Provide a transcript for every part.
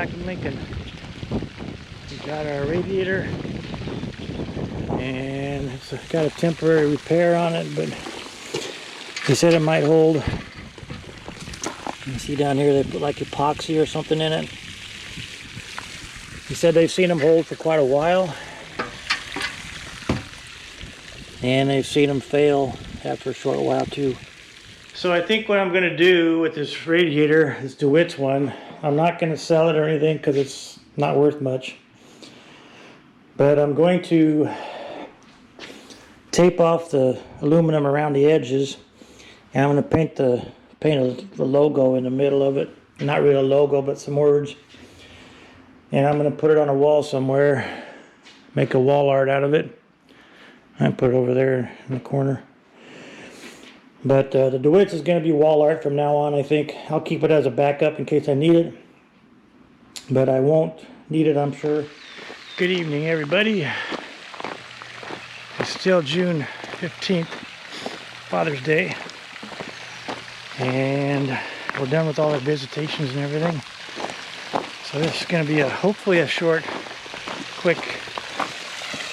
back in Lincoln. We got our radiator, and it's got a temporary repair on it, but he said it might hold. You see down here they put like epoxy or something in it. He said they've seen them hold for quite a while, and they've seen them fail after a short while too. So I think what I'm going to do with this radiator, this DeWitts one, I'm not going to sell it or anything because it's not worth much. But I'm going to tape off the aluminum around the edges, and I'm going to paint the logo in the middle of it. Not really a logo, but some words. And I'm going to put it on a wall somewhere, make a wall art out of it, and put it over there in the corner. But the DeWitts is going to be wall art from now on, I think. I'll keep it as a backup in case I need it. But I won't need it, I'm sure. Good evening, everybody. It's still June 15th, Father's Day. And we're done with all our visitations and everything. So this is going to be hopefully a short, quick,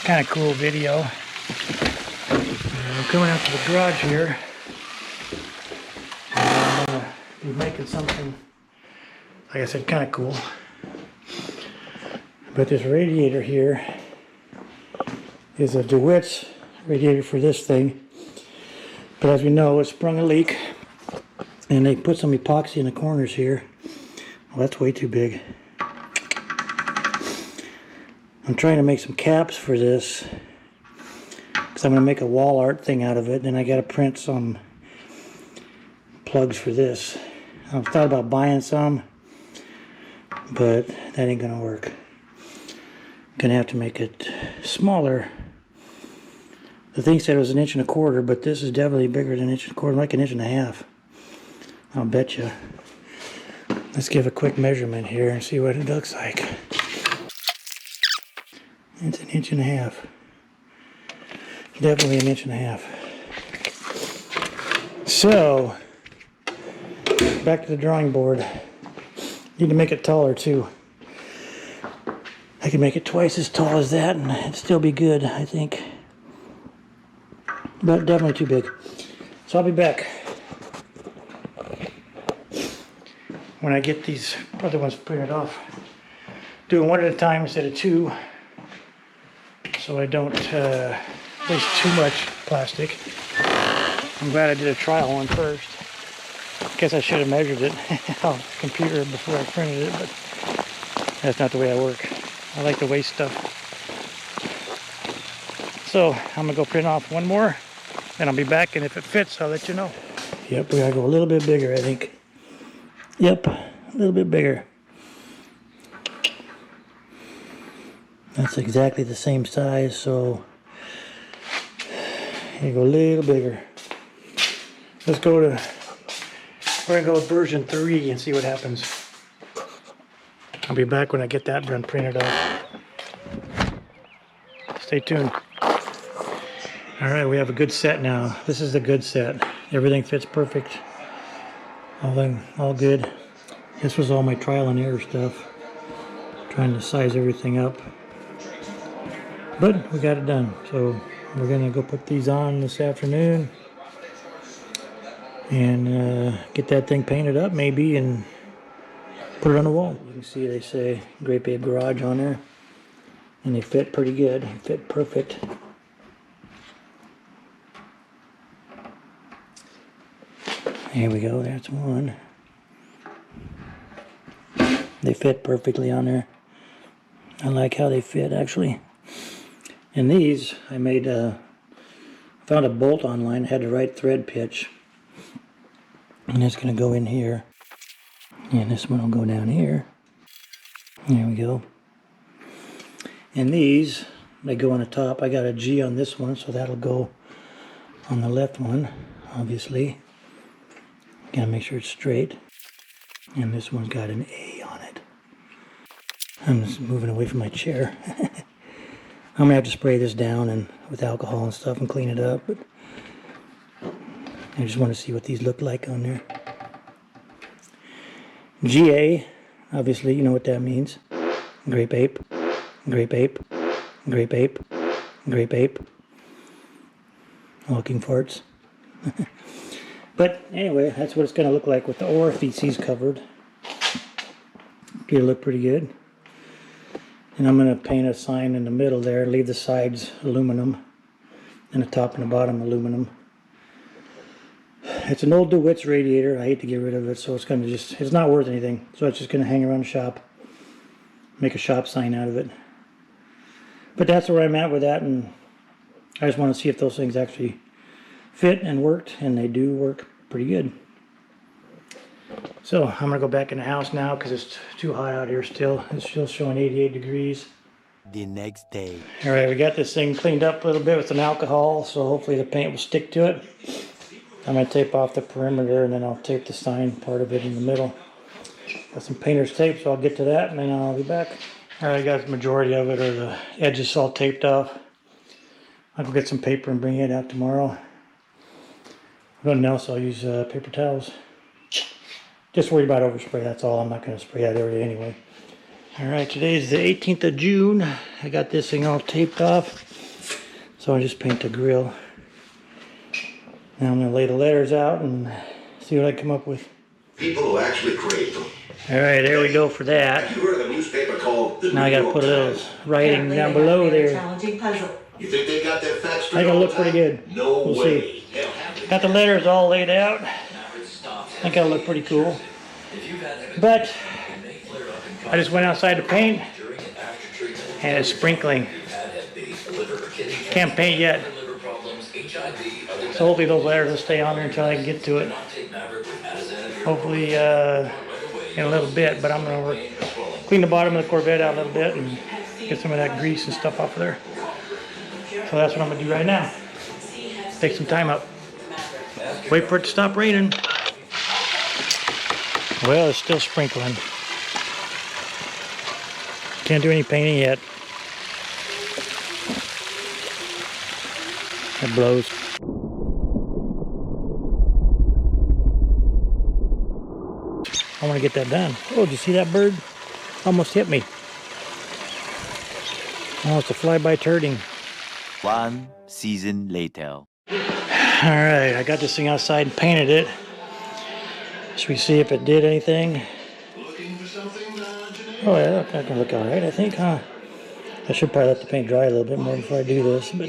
kind of cool video. I'm coming out to the garage here. Be making something, like I said, kind of cool. But this radiator here is a DeWitts radiator for this thing. But as we know, it sprung a leak, and they put some epoxy in the corners here. Well, that's way too big. I'm trying to make some caps for this because I'm going to make a wall art thing out of it. Then I got to print some plugs for this. I've thought about buying some, but that ain't gonna work. Gonna have to make it smaller. The thing said it was 1.25 inches, but this is definitely bigger than 1.25 inches, like 1.5 inches. I'll bet you. Let's give a quick measurement here and see what it looks like. It's 1.5 inches. Definitely 1.5 inches. So back to the drawing board. Need to make it taller too. I can make it twice as tall as that and it'd still be good, I think. But definitely too big. So I'll be back when I get these other ones printed off. Doing one at a time instead of two, so I don't waste too much plastic. I'm glad I did a trial one first. Guess I should have measured it on the computer before I printed it, but that's not the way I work. I like to waste stuff. So I'm gonna go print off one more, then I'll be back, and if it fits, I'll let you know. Yep, we gotta go a little bit bigger, I think. Yep, a little bit bigger. That's exactly the same size, so you go a little bigger. Let's go to. We're going to go with version 3 and see what happens. I'll be back when I get that run printed off. Stay tuned. Alright, we have a good set now. This is the good set. Everything fits perfect. All good. This was all my trial and error stuff. Trying to size everything up. But we got it done. So we're going to go put these on this afternoon. And get that thing painted up maybe and put it on the wall. You can see they say Grape Ape Garage on there, and they fit pretty good. They fit perfect. Here we go, that's one. They fit perfectly on there. I like how they fit actually. And these I made found a bolt online, had the right thread pitch. And it's going to go in here. And this one will go down here. There we go. And these, they go on the top. I got a G on this one, so that'll go on the left one, obviously. Gotta make sure it's straight. And this one's got an A on it. I'm just moving away from my chair. I'm going to have to spray this down and with alcohol and stuff and clean it up. But I just want to see what these look like on there. GA Obviously, you know what that means. Grape Ape, Grape Ape, Grape Ape, Grape Ape. Walking farts. But anyway, that's what it's going to look like with the orifices covered. It'll look pretty good. And I'm going to paint a sign in the middle there, leave the sides aluminum, and the top and the bottom aluminum. It's an old DeWitts radiator. I hate to get rid of it, so it's going to just, it's not worth anything. So it's just going to hang around the shop, make a shop sign out of it. But that's where I'm at with that, and I just want to see if those things actually fit and worked, and they do work pretty good. So I'm going to go back in the house now because it's too hot out here still. It's still showing 88 degrees. The next day. Alright, we got this thing cleaned up a little bit with some alcohol, so hopefully the paint will stick to it. I'm going to tape off the perimeter, and then I'll tape the sign part of it in the middle. Got some painter's tape, so I'll get to that and then I'll be back. Alright, I got the majority of it, or the edges all taped off. I'll go get some paper and bring it out tomorrow. If nothing else, I'll use paper towels. Just worried about overspray, that's all. I'm not going to spray that area anyway. Alright, today is the 18th of June. I got this thing all taped off. So I just paint the grill. Now I'm going to lay the letters out and see what I come up with. People who actually create them. Alright, there we go for that. Have you heard of a newspaper called the Now I got to put a little writing down below there. Challenging puzzle. You think they got their facts straight? I think it'll look pretty good. No we'll way. See. Got the letters all laid out. I think it'll look pretty cool. But I just went outside to paint, and it's sprinkling. Can't paint yet. So hopefully those letters will stay on there until I can get to it. Hopefully in a little bit, but I'm going to clean the bottom of the Corvette out a little bit and get some of that grease and stuff off of there. So that's what I'm going to do right now. Take some time up. Wait for it to stop raining. Well, it's still sprinkling. Can't do any painting yet. It blows. I want to get that done. Oh, did you see that bird? Almost hit me. Oh, it's a flyby turding. 1 season later. Alright, I got this thing outside and painted it. Should we see if it did anything? Oh yeah, that can look alright, I think, huh? I should probably let the paint dry a little bit more before I do this, but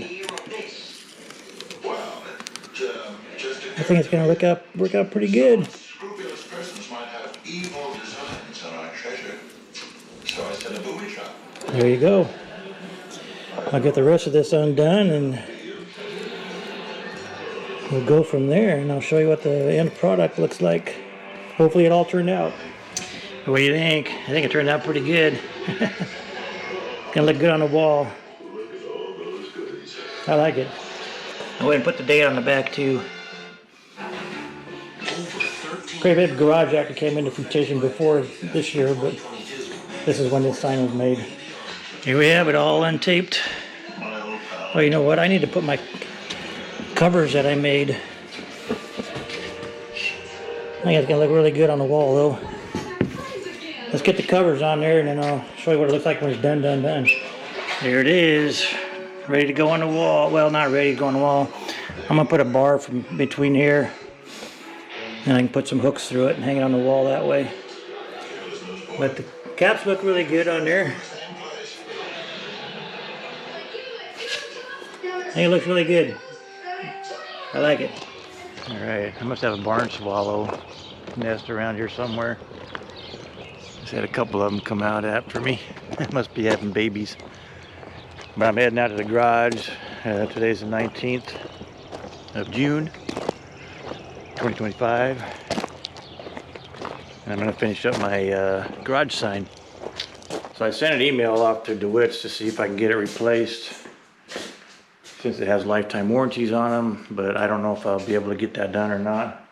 I think it's going to work out pretty good. There you go. I'll get the rest of this undone and we'll go from there, and I'll show you what the end product looks like. Hopefully it all turned out. What do you think? I think it turned out pretty good. Gonna look good on the wall. I like it. I'll go ahead and put the date on the back too. Grape Ape Garage actually came into fruition before this year, but this is when this sign was made. Here we have it all untaped. Oh, you know what? I need to put my covers that I made. I think it's gonna look really good on the wall though. Let's get the covers on there and then I'll show you what it looks like when it's done. There it is. Ready to go on the wall. Well, not ready to go on the wall. I'm gonna put a bar from between here and I can put some hooks through it and hang it on the wall that way. But the caps look really good on there. I think it looks really good. I like it. Alright, I must have a barn swallow nest around here somewhere. Just had a couple of them come out after me. Must be having babies. But I'm heading out to the garage. Today's the 19th of June, 2025. And I'm going to finish up my garage sign. So I sent an email off to DeWitts to see if I can get it replaced, since it has lifetime warranties on them, but I don't know if I'll be able to get that done or not.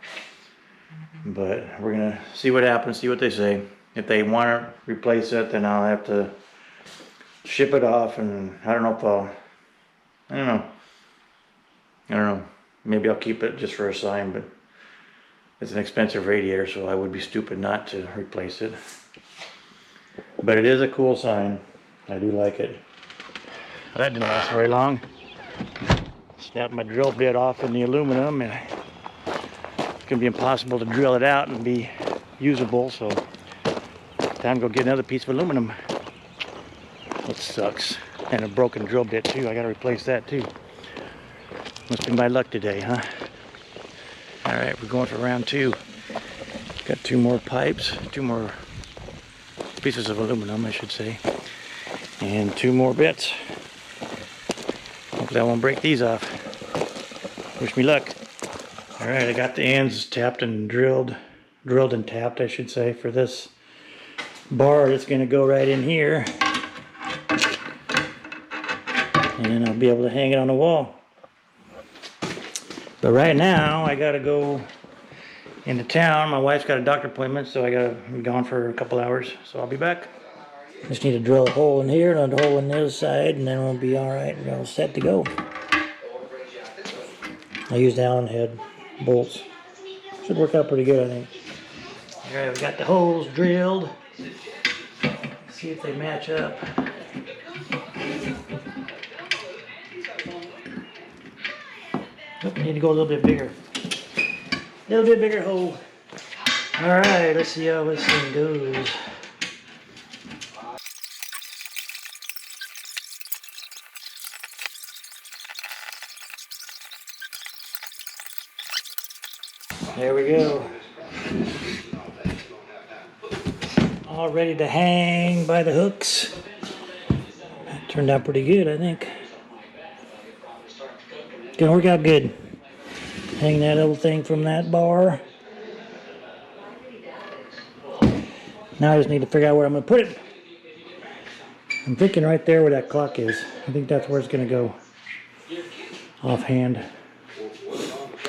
But we're gonna see what happens, see what they say. If they want to replace it, then I'll have to ship it off, and I don't know if I don't know. Maybe I'll keep it just for a sign, but it's an expensive radiator, so I would be stupid not to replace it. But it is a cool sign. I do like it. Well, that didn't last very long. Snapped my drill bit off in the aluminum, and it's gonna be impossible to drill it out and be usable, so time to go get another piece of aluminum. It sucks. And a broken drill bit too. I gotta replace that too. Must be my luck today, huh? Alright, we're going for round 2. Got 2 more pipes, 2 more pieces of aluminum, I should say, and 2 more bits. Hopefully I won't break these off. Wish me luck. Alright, I got the ends tapped and drilled and tapped, I should say, for this bar that's going to go right in here. And then I'll be able to hang it on the wall. But right now, I gotta go into town. My wife's got a doctor appointment, so I gotta be gone for a couple hours. So I'll be back. Just need to drill a hole in here and a hole in the other side, and then we'll be alright. We're all set to go. I used Allen head bolts. Should work out pretty good, I think. Alright, we got the holes drilled. Let's see if they match up. Nope, we need to go a little bit bigger. A little bit bigger hole. Alright, let's see how this thing goes. There we go. All ready to hang by the hooks. That turned out pretty good, I think. Gonna work out good. Hang that little thing from that bar. Now I just need to figure out where I'm gonna put it. I'm thinking right there where that clock is. I think that's where it's gonna go. Offhand.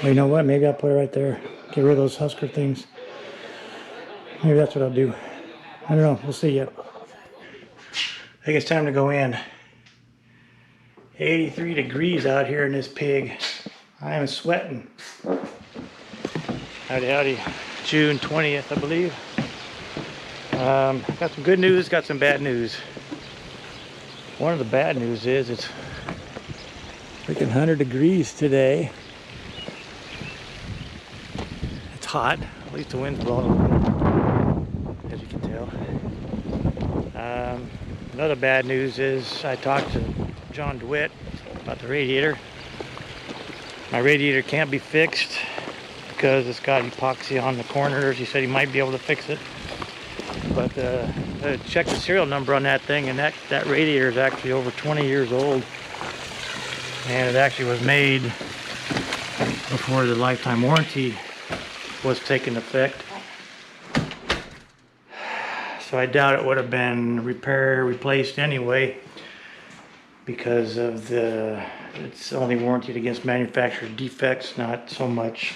Well, you know what? Maybe I'll put it right there. Get rid of those Husker things. Maybe that's what I'll do. I don't know. We'll see yet. I think it's time to go in. 83 degrees out here in this pig. I am sweating. Howdy, howdy. June 20th, I believe. Got some good news, got some bad news. One of the bad news is it's freaking 100 degrees today. It's hot. At least the wind's blowing a little, as you can tell. Another bad news is I talked to John DeWitt about the radiator. My radiator can't be fixed because it's got epoxy on the corners. He said he might be able to fix it, but check the serial number on that thing, and that radiator is actually over 20 years old, and it actually was made before the lifetime warranty was taken effect. So I doubt it would have been replaced anyway, because of it's only warranted against manufacturer defects, not so much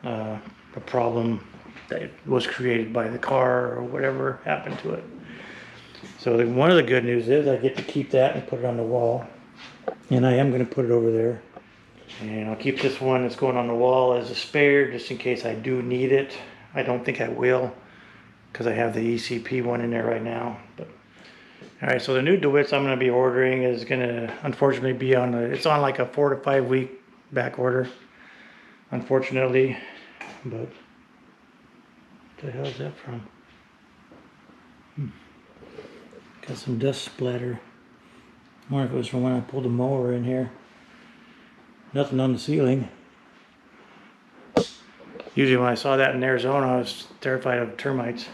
a problem that was created by the car or whatever happened to it. So one of the good news is I get to keep that and put it on the wall, and I am going to put it over there, and I'll keep this one that's going on the wall as a spare just in case I do need it. I don't think I will, because I have the ECP one in there right now. But alright, so the new DeWitts I'm going to be ordering is going to unfortunately be it's on like a 4 to 5 week back order, unfortunately. But what the hell is that from? Got some dust splatter. I wonder if it was from when I pulled the mower in here. Nothing on the ceiling. Usually when I saw that in Arizona, I was terrified of termites.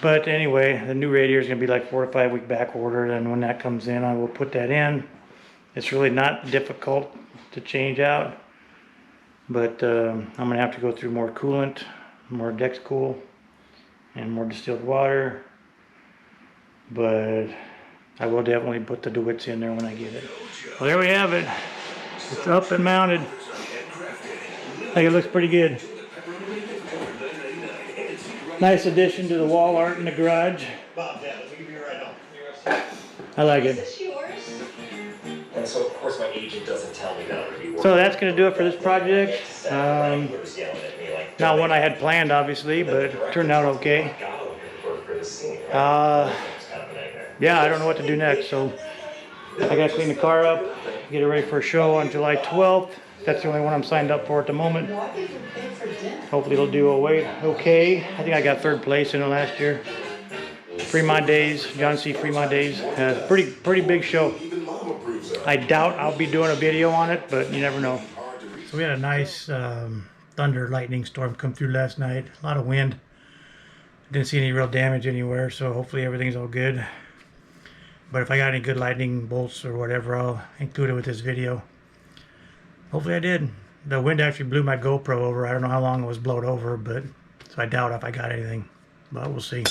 But anyway, the new radiator is going to be like 4 to 5 week back order, and when that comes in, I will put that in. It's really not difficult to change out, but I'm going to have to go through more coolant, more Dex-Cool, and more distilled water. But I will definitely put the DeWitts in there when I get it. Well, there we have it. It's up and mounted. I think it looks pretty good. Nice addition to the wall art in the garage. I like it. And so, of course, my agent doesn't tell me that. So that's going to do it for this project. He was yelling at me like, Not one I had planned, obviously, but it turned out okay. Yeah, I don't know what to do next, so I gotta clean the car up, get it ready for a show on July 12th. That's the only one I'm signed up for at the moment. Hopefully it'll do okay. I think I got 3rd place in it last year. Fremont Days, John C. Fremont Days. Pretty big show. I doubt I'll be doing a video on it, but you never know. So we had a nice thunder lightning storm come through last night. A lot of wind. Didn't see any real damage anywhere, so hopefully everything's all good. But if I got any good lightning bolts or whatever, I'll include it with this video. Hopefully I did. The wind actually blew my GoPro over. I don't know how long it was blown over, but so I doubt if I got anything. But we'll see.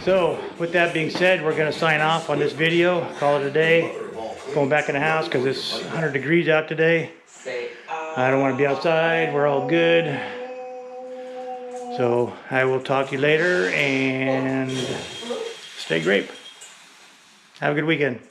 So, with that being said, we're going to sign off on this video, call it a day. Going back in the house because it's 100 degrees out today. I don't want to be outside, we're all good. So, I will talk to you later and stay grape. Have a good weekend.